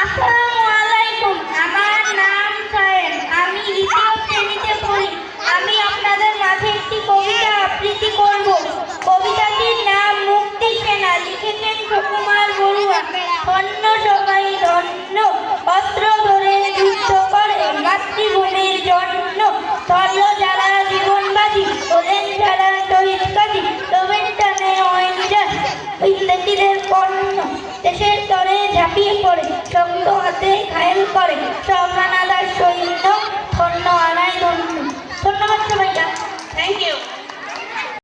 আসসালামু আলাইকুম। আমার নাম সায়েম। আমি দ্বিতীয় শ্রেণীতে পড়ি। আমি আপনাদের মাঝে একটি কবিতা আবৃত্তি করব। কবিতাটির নাম মুক্তি সেনা, লিখেছেন সুকুমার বড়ুয়া। ধন্য সবাই ধন্য, অস্ত্র ধরে যুদ্ধ করে মাতৃভূমির জন্য। ধন্য যারা জীবনবাদী, হলেন যারা শহীদ কাজী। লোভের টানে হয় নিরাশ, ইংরেজিদের পণ্য দেশের তরে ঝাঁপিয়ে পড়ে, শক্ত হাতে ঘায়েল করে।